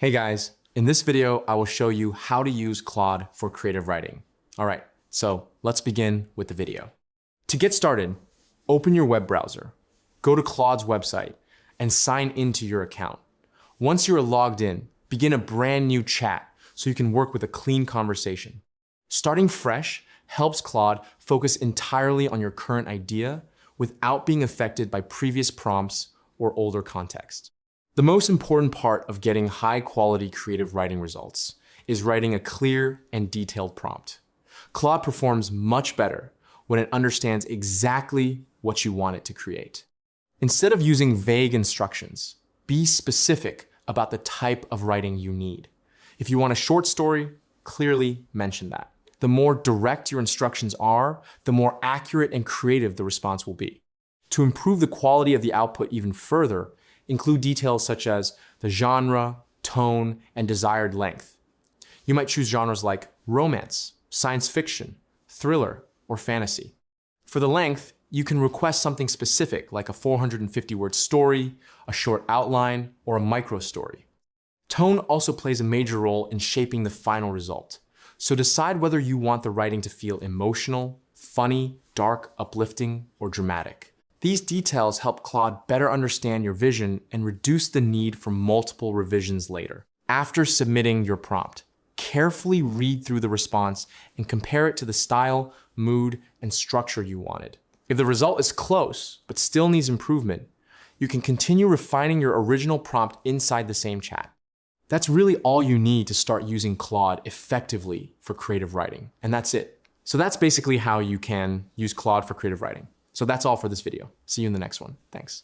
Hey guys, in this video, I will show you how to use Claude for creative writing. All right, so let's begin with the video. To get started, open your web browser, go to Claude's website, and sign into your account. Once you are logged in, begin a brand new chat so you can work with a clean conversation. Starting fresh helps Claude focus entirely on your current idea without being affected by previous prompts or older context. The most important part of getting high-quality creative writing results is writing a clear and detailed prompt. Claude performs much better when it understands exactly what you want it to create. Instead of using vague instructions, be specific about the type of writing you need. If you want a short story, clearly mention that. The more direct your instructions are, the more accurate and creative the response will be. To improve the quality of the output even further, include details such as the genre, tone, and desired length. You might choose genres like romance, science fiction, thriller, or fantasy. For the length, you can request something specific like a 450-word story, a short outline, or a micro story. Tone also plays a major role in shaping the final result. So decide whether you want the writing to feel emotional, funny, dark, uplifting, or dramatic. These details help Claude better understand your vision and reduce the need for multiple revisions later. After submitting your prompt, carefully read through the response and compare it to the style, mood, and structure you wanted. If the result is close, but still needs improvement, you can continue refining your original prompt inside the same chat. That's really all you need to start using Claude effectively for creative writing, and that's it. So that's basically how you can use Claude for creative writing. So that's all for this video. See you in the next one. Thanks.